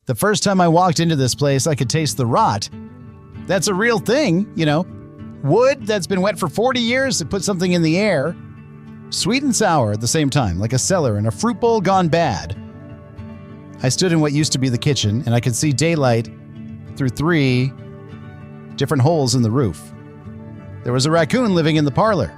The first time I walked into this place, I could taste the rot. That's a real thing, you know. Wood that's been wet for 40 years, it puts something in the air. Sweet and sour at the same time, like a cellar in a fruit bowl gone bad. I stood in what used to be the kitchen, and I could see daylight through 3 different holes in the roof. There was a raccoon living in the parlor.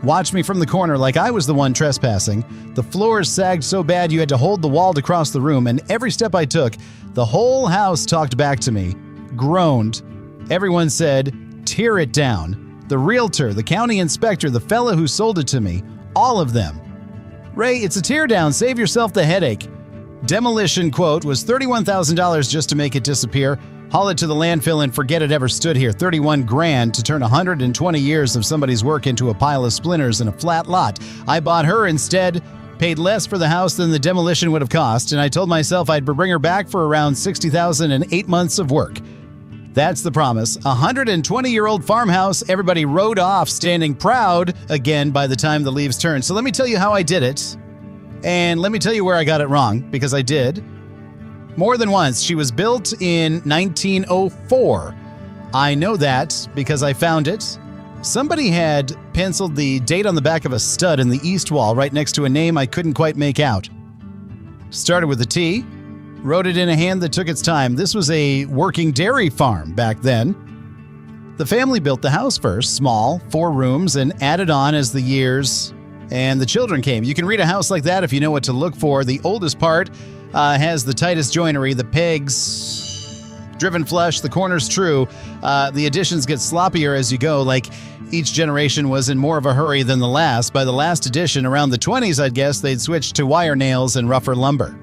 Watched me from the corner like I was the one trespassing. The floors sagged so bad you had to hold the wall to cross the room, and every step I took, the whole house talked back to me, groaned. Everyone said, "Tear it down." The realtor, the county inspector, the fella who sold it to me, all of them. "Ray, it's a tear down. Save yourself the headache." Demolition quote was $31,000 just to make it disappear. Haul it to the landfill and forget it ever stood here. 31 grand to turn 120 years of somebody's work into a pile of splinters in a flat lot. I bought her instead, paid less for the house than the demolition would have cost, and I told myself I'd bring her back for around $60,000 and 8 months of work. That's the promise. A 120-year-old farmhouse. Everybody rode off, standing proud again by the time the leaves turned. So let me tell you how I did it. And let me tell you where I got it wrong, because I did. More than once. She was built in 1904. I know that because I found it. Somebody had penciled the date on the back of a stud in the east wall right next to a name I couldn't quite make out. Started with a T. Wrote it in a hand that took its time. This was a working dairy farm back then. The family built the house first, small, 4 rooms, and added on as the years and the children came. You can read a house like that if you know what to look for. The oldest part has the tightest joinery, the pegs driven flush, the corners true. The additions get sloppier as you go, like each generation was in more of a hurry than the last. By the last edition, around the 20s, I'd guess, they'd switched to wire nails and rougher lumber.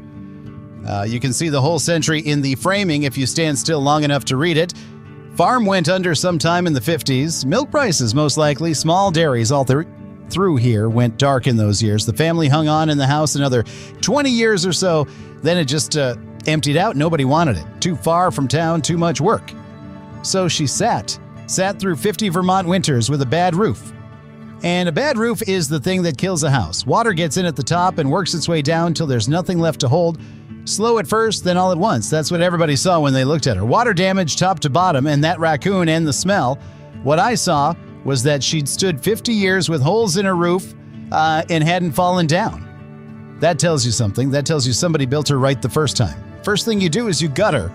You can see the whole century in the framing if you stand still long enough to read it. Farm went under sometime in the 50s. Milk prices, most likely. Small dairies all through here went dark in those years. The family hung on in the house another 20 years or so. Then it just emptied out. Nobody wanted it. Too far from town, too much work. So she sat through 50 Vermont winters with a bad roof. And a bad roof is the thing that kills a house. Water gets in at the top and works its way down till there's nothing left to hold. Slow at first, then all at once. That's what everybody saw when they looked at her. Water damage top to bottom, and that raccoon and the smell. What I saw was that she'd stood 50 years with holes in her roof and hadn't fallen down. That tells you something. That tells you somebody built her right the first time. First thing you do is you gut her.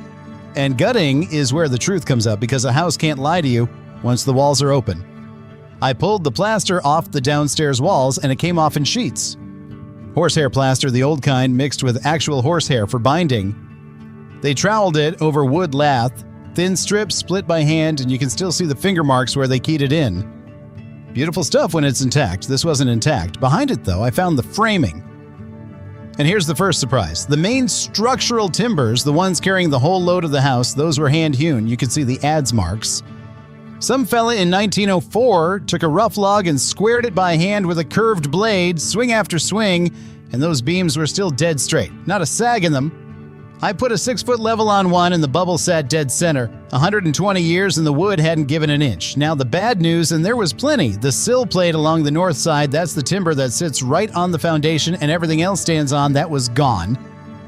And gutting is where the truth comes out, because a house can't lie to you once the walls are open. I pulled the plaster off the downstairs walls, and it came off in sheets. Horsehair plaster, the old kind, mixed with actual horsehair for binding. They troweled it over wood lath, thin strips split by hand, and you can still see the finger marks where they keyed it in. Beautiful stuff when it's intact. This wasn't intact. Behind it, though, I found the framing. And here's the first surprise. The main structural timbers, the ones carrying the whole load of the house, those were hand-hewn. You could see the adze marks. Some fella in 1904 took a rough log and squared it by hand with a curved blade, swing after swing, and those beams were still dead straight. Not a sag in them. I put a 6-foot level on one and the bubble sat dead center. 120 years and the wood hadn't given an inch. Now the bad news, and there was plenty. The sill plate along the north side, that's the timber that sits right on the foundation and everything else stands on, that was gone.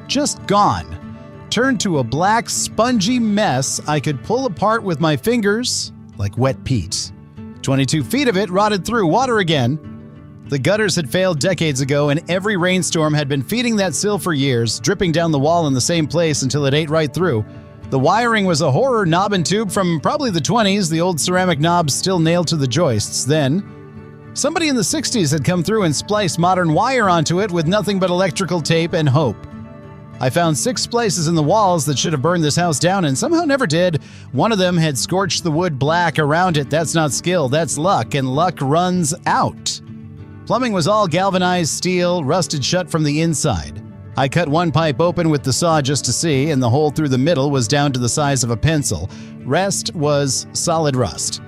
Just gone. Turned to a black, spongy mess I could pull apart with my fingers like wet peat. 22 feet of it rotted through, water again. The gutters had failed decades ago, and every rainstorm had been feeding that sill for years, dripping down the wall in the same place until it ate right through. The wiring was a horror knob and tube from probably the 20s, the old ceramic knobs still nailed to the joists. Then, somebody in the 60s had come through and spliced modern wire onto it with nothing but electrical tape and hope. I found 6 splices in the walls that should have burned this house down and somehow never did. One of them had scorched the wood black around it. That's not skill, that's luck, and luck runs out. Plumbing was all galvanized steel, rusted shut from the inside. I cut one pipe open with the saw just to see, and the hole through the middle was down to the size of a pencil. Rest was solid rust.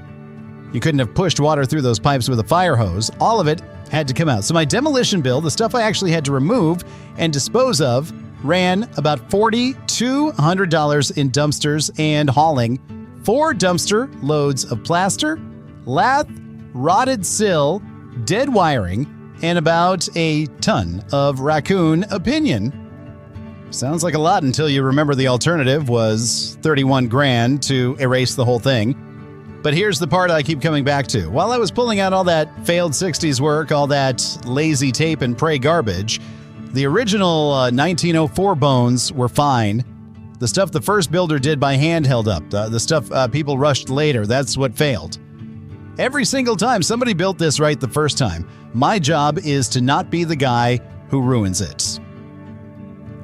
You couldn't have pushed water through those pipes with a fire hose. All of it had to come out. So my demolition bill, the stuff I actually had to remove and dispose of, ran about $40 to $100 in dumpsters and hauling. 4 dumpster loads of plaster, lath, rotted sill, dead wiring, and about a ton of raccoon opinion. Sounds like a lot until you remember the alternative was 31 grand to erase the whole thing. But here's the part I keep coming back to. While I was pulling out all that failed 60s work, all that lazy tape and pray garbage, the original 1904 bones were fine. The stuff the first builder did by hand held up. The stuff people rushed later, that's what failed. Every single time somebody built this right the first time, my job is to not be the guy who ruins it.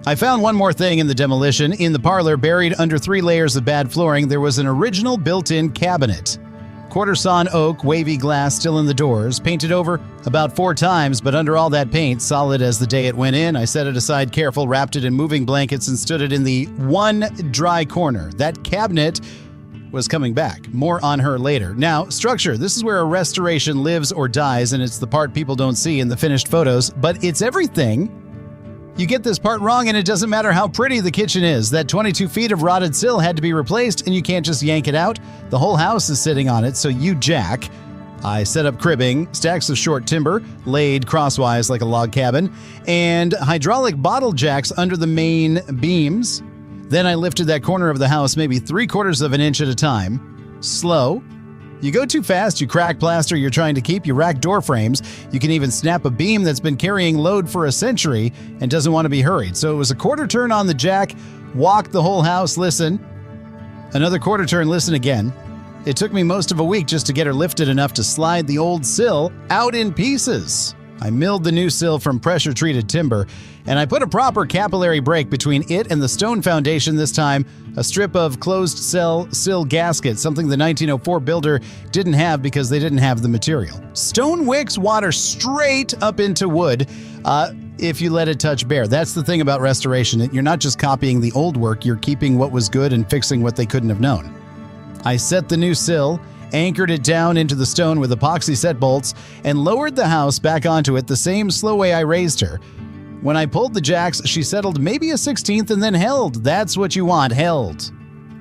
I found one more thing in the demolition. In the parlor, buried under 3 layers of bad flooring, there was an original built-in cabinet. Quarter-sawn oak, wavy glass still in the doors, painted over about 4 times, but under all that paint, solid as the day it went in. I set it aside careful, wrapped it in moving blankets, and stood it in the one dry corner. That cabinet was coming back. More on her later. Now, structure. This is where a restoration lives or dies, and it's the part people don't see in the finished photos, but it's everything. You get this part wrong and it doesn't matter how pretty the kitchen is. That 22 feet of rotted sill had to be replaced and you can't just yank it out. The whole house is sitting on it, so you jack. I set up cribbing, stacks of short timber, laid crosswise like a log cabin, and hydraulic bottle jacks under the main beams. Then I lifted that corner of the house maybe 3/4 of an inch at a time. Slow. You go too fast, you crack plaster you're trying to keep, you rack door frames. You can even snap a beam that's been carrying load for a century and doesn't want to be hurried. So it was a quarter turn on the jack, walk the whole house, listen. Another quarter turn, listen again. It took me most of a week just to get her lifted enough to slide the old sill out in pieces. I milled the new sill from pressure-treated timber, and I put a proper capillary break between it and the stone foundation this time, a strip of closed-cell sill gasket, something the 1904 builder didn't have because they didn't have the material. Stone wicks water straight up into wood if you let it touch bare. That's the thing about restoration. You're not just copying the old work, you're keeping what was good and fixing what they couldn't have known. I set the new sill, anchored it down into the stone with epoxy set bolts, and lowered the house back onto it the same slow way I raised her. When I pulled the jacks, she settled maybe a 16th and then held. That's what you want, held.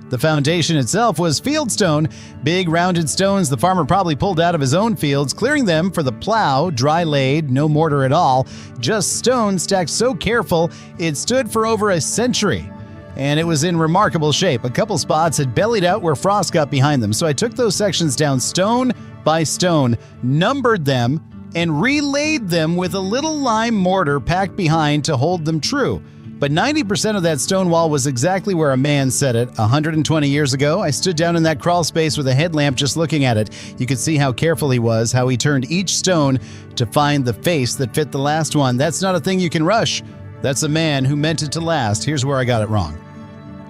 The foundation itself was fieldstone, big rounded stones the farmer probably pulled out of his own fields, clearing them for the plow, dry laid, no mortar at all, just stone stacked so careful it stood for over a century. And it was in remarkable shape. A couple spots had bellied out where frost got behind them, so I took those sections down stone by stone, numbered them, and relaid them with a little lime mortar packed behind to hold them true. But 90% of that stone wall was exactly where a man set it 120 years ago. I stood down in that crawl space with a headlamp just looking at it. You could see how careful he was, how he turned each stone to find the face that fit the last one. That's not a thing you can rush. That's a man who meant it to last. Here's where I got it wrong.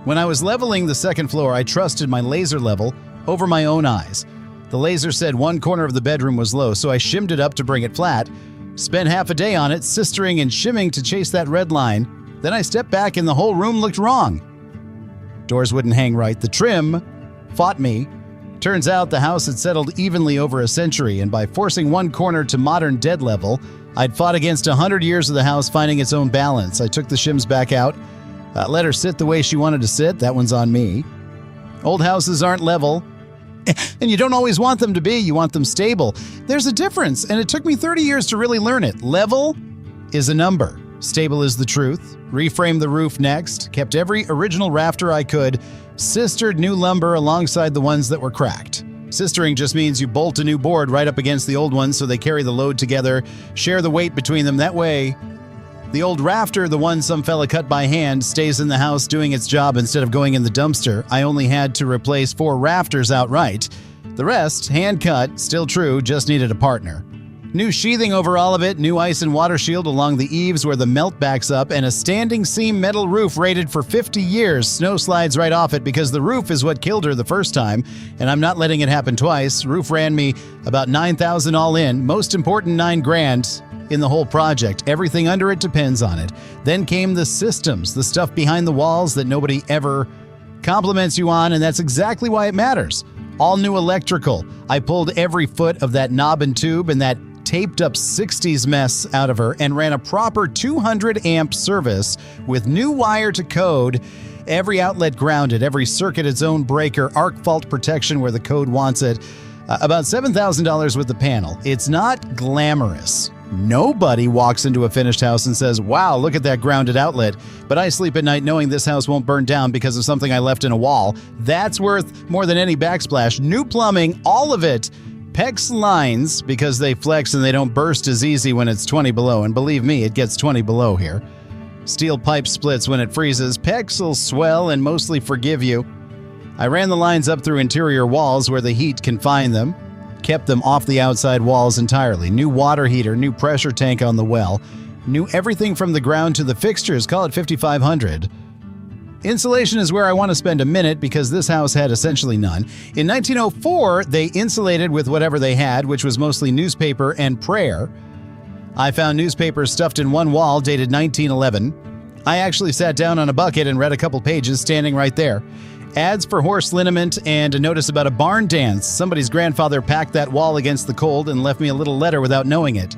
When I was leveling the second floor, I trusted my laser level over my own eyes. The laser said one corner of the bedroom was low, so I shimmed it up to bring it flat. Spent half a day on it, sistering and shimming to chase that red line. Then I stepped back and the whole room looked wrong. Doors wouldn't hang right. The trim fought me. Turns out the house had settled evenly over a century, and by forcing one corner to modern dead level, I'd fought against 100 years of the house finding its own balance. I took the shims back out, let her sit the way she wanted to sit. That one's on me. Old houses aren't level, and you don't always want them to be. You want them stable. There's a difference, and it took me 30 years to really learn it. Level is a number. Stable is the truth. Reframed the roof next. Kept every original rafter I could. Sistered new lumber alongside the ones that were cracked. Sistering just means you bolt a new board right up against the old one so they carry the load together, share the weight between them. That way, the old rafter, the one some fella cut by hand, stays in the house doing its job instead of going in the dumpster. I only had to replace 4 rafters outright. The rest, hand cut, still true, just needed a partner. New sheathing over all of it, new ice and water shield along the eaves where the melt backs up, and a standing seam metal roof rated for 50 years. Snow slides right off it because the roof is what killed her the first time, and I'm not letting it happen twice. Roof ran me about $9,000 all in. Most important, $9 grand in the whole project. Everything under it depends on it. Then came the systems, the stuff behind the walls that nobody ever compliments you on, and that's exactly why it matters. All new electrical. I pulled every foot of that knob and tube and that taped up 60s mess out of her and ran a proper 200 amp service with new wire to code, every outlet grounded, every circuit its own breaker, arc fault protection where the code wants it. About $7,000 with the panel. It's not glamorous. Nobody walks into a finished house and says, wow, look at that grounded outlet. But I sleep at night knowing this house won't burn down because of something I left in a wall. That's worth more than any backsplash. New plumbing, all of it. PEX lines because they flex and they don't burst as easy when it's 20 below. And believe me, it gets 20 below here. Steel pipe splits when it freezes. PEX will swell and mostly forgive you. I ran the lines up through interior walls where the heat can find them. Kept them off the outside walls entirely. New water heater, new pressure tank on the well. New everything from the ground to the fixtures, call it 5,500. Insulation is where I want to spend a minute because this house had essentially none. In 1904, they insulated with whatever they had, which was mostly newspaper and prayer. I found newspapers stuffed in one wall dated 1911. I actually sat down on a bucket and read a couple pages standing right there. Ads for horse liniment and a notice about a barn dance. Somebody's grandfather packed that wall against the cold and left me a little letter without knowing it.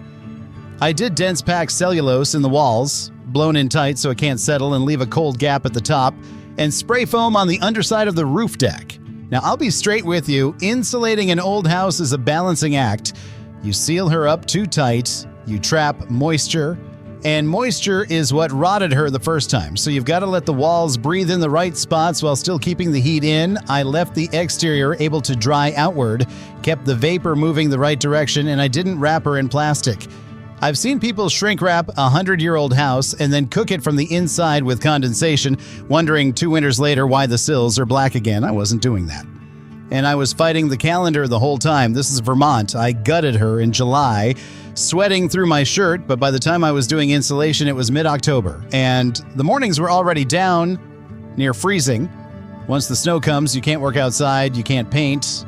I did dense pack cellulose in the walls, blown in tight so it can't settle and leave a cold gap at the top, and spray foam on the underside of the roof deck. Now, I'll be straight with you, insulating an old house is a balancing act. You seal her up too tight, you trap moisture, and moisture is what rotted her the first time. So you've got to let the walls breathe in the right spots while still keeping the heat in. I left the exterior able to dry outward, kept the vapor moving the right direction, and I didn't wrap her in plastic. I've seen people shrink wrap a 100-year-old house and then cook it from the inside with condensation, wondering 2 winters later why the sills are black again. I wasn't doing that. And I was fighting the calendar the whole time. This is Vermont. I gutted her in July, sweating through my shirt, but by the time I was doing insulation, it was mid-October. And the mornings were already down, near freezing. Once the snow comes, you can't work outside, you can't paint.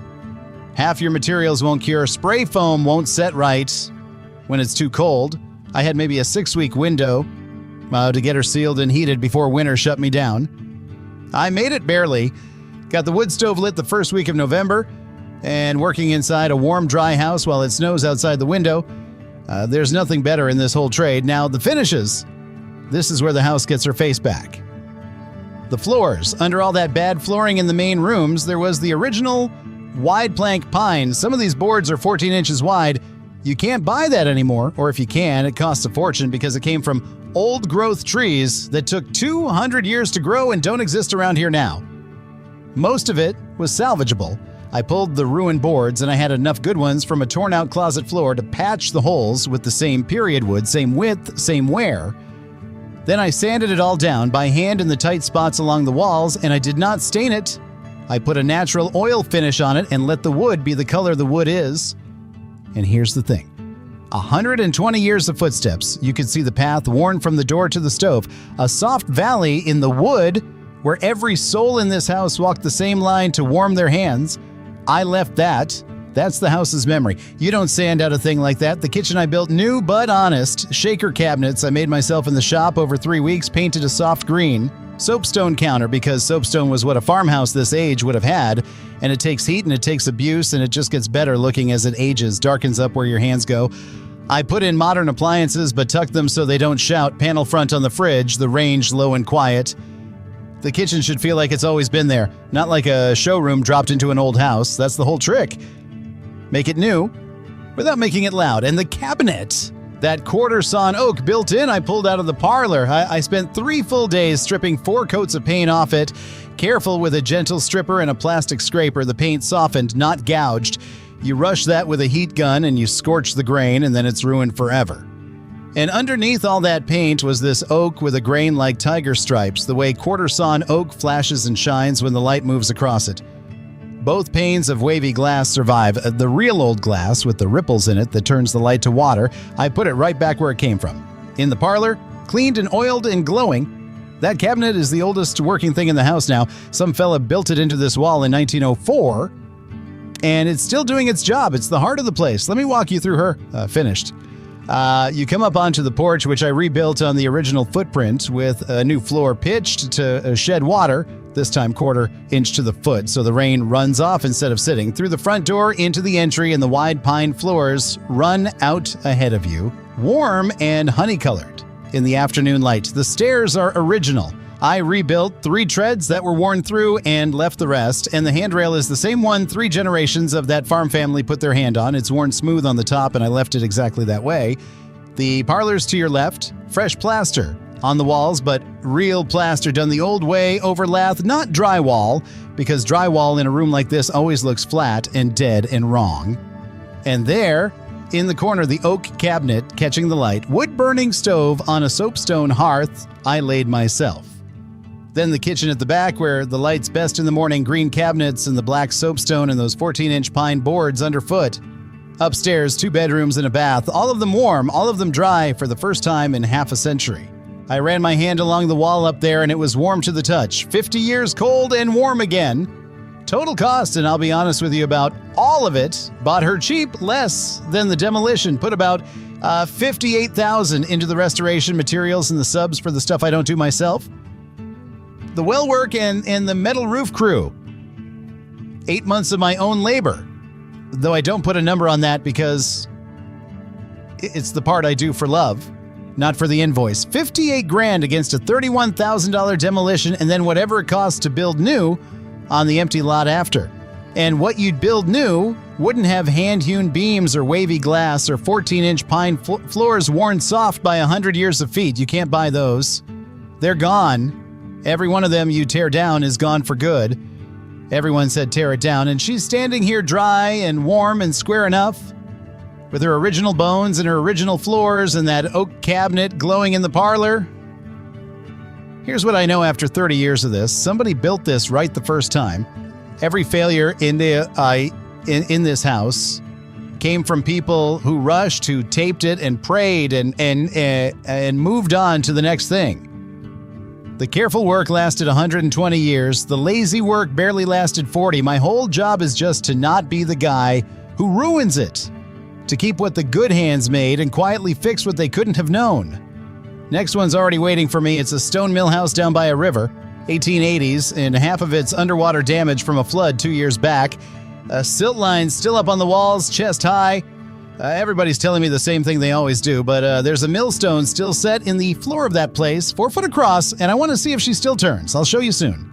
Half your materials won't cure. Spray foam won't set right when it's too cold. I had maybe a 6-week window to get her sealed and heated before winter shut me down. I made it barely. Got the wood stove lit the first week of November, and working inside a warm, dry house while it snows outside the window. There's nothing better in this whole trade. Now, the finishes. This is where the house gets her face back. The floors. Under all that bad flooring in the main rooms, there was the original wide plank pine. Some of these boards are 14 inches wide. You can't buy that anymore, or if you can, it costs a fortune because it came from old-growth trees that took 200 years to grow and don't exist around here now. Most of it was salvageable. I pulled the ruined boards and I had enough good ones from a torn-out closet floor to patch the holes with the same period wood, same width, same wear. Then I sanded it all down by hand in the tight spots along the walls, and I did not stain it. I put a natural oil finish on it and let the wood be the color the wood is. And here's the thing. 120 years of footsteps. You could see the path worn from the door to the stove. A soft valley in the wood where every soul in this house walked the same line to warm their hands. I left that. That's the house's memory. You don't sand out a thing like that. The kitchen I built new but honest. Shaker cabinets I made myself in the shop over 3 weeks, painted a soft green. Soapstone counter because soapstone was what a farmhouse this age would have had. And it takes heat and it takes abuse and it just gets better looking as it ages, darkens up where your hands go. I put in modern appliances but tucked them so they don't shout. Panel front on the fridge, the range low and quiet. The kitchen should feel like it's always been there, not like a showroom dropped into an old house. That's the whole trick. Make it new without making it loud. And the cabinet, that quarter sawn oak built in, I pulled out of the parlor. I spent 3 full days stripping 4 coats of paint off it. Careful with a gentle stripper and a plastic scraper. The paint softened, not gouged. You rush that with a heat gun and you scorch the grain, and then it's ruined forever. And underneath all that paint was this oak with a grain like tiger stripes, the way quarter sawn oak flashes and shines when the light moves across it. Both panes of wavy glass survive. The real old glass with the ripples in it that turns the light to water, I put it right back where it came from. In the parlor, cleaned and oiled and glowing. That cabinet is the oldest working thing in the house now. Some fella built it into this wall in 1904, and it's still doing its job. It's the heart of the place. Let me walk you through her. Finished. You come up onto the porch, which I rebuilt on the original footprint with a new floor pitched to shed water, this time 1/4 inch to the foot, so the rain runs off instead of sitting. Through the front door, into the entry, and the wide pine floors run out ahead of you, warm and honey-colored in the afternoon light. The stairs are original. I rebuilt 3 treads that were worn through and left the rest, and the handrail is the same one 3 generations of that farm family put their hand on. It's worn smooth on the top, and I left it exactly that way. The parlor's to your left, fresh plaster on the walls, but real plaster done the old way over lath, not drywall, because drywall in a room like this always looks flat and dead and wrong. And there, in the corner, the oak cabinet catching the light, wood-burning stove on a soapstone hearth I laid myself. Then the kitchen at the back where the light's best in the morning, green cabinets and the black soapstone and those 14-inch pine boards underfoot. Upstairs, 2 bedrooms and a bath, all of them warm, all of them dry for the first time in half a century. I ran my hand along the wall up there and it was warm to the touch. 50 years cold and warm again. Total cost, and I'll be honest with you about all of it, bought her cheap, less than the demolition. Put about $58,000 into the restoration materials and the subs for the stuff I don't do myself. The well work and the metal roof crew. 8 months of my own labor. Though I don't put a number on that because it's the part I do for love, not for the invoice. 58 grand against a $31,000 demolition and then whatever it costs to build new on the empty lot after. And what you'd build new wouldn't have hand-hewn beams or wavy glass or 14-inch pine floors worn soft by 100 years of feet. You can't buy those. They're gone. Every one of them you tear down is gone for good. Everyone said tear it down, and she's standing here dry and warm and square enough, with her original bones and her original floors and that oak cabinet glowing in the parlor. Here's what I know after 30 years of this. Somebody built this right the first time. Every failure in this house came from people who rushed, who taped it and prayed and moved on to the next thing. The careful work lasted 120 years. The lazy work barely lasted 40. My whole job is just to not be the guy who ruins it, to keep what the good hands made and quietly fix what they couldn't have known. Next one's already waiting for me. It's a stone mill house down by a river, 1880s, and half of it's underwater damage from a flood 2 years back. Silt lines still up on the walls, chest high. Everybody's telling me the same thing they always do, but there's a millstone still set in the floor of that place, 4 foot across, and I want to see if she still turns. I'll show you soon.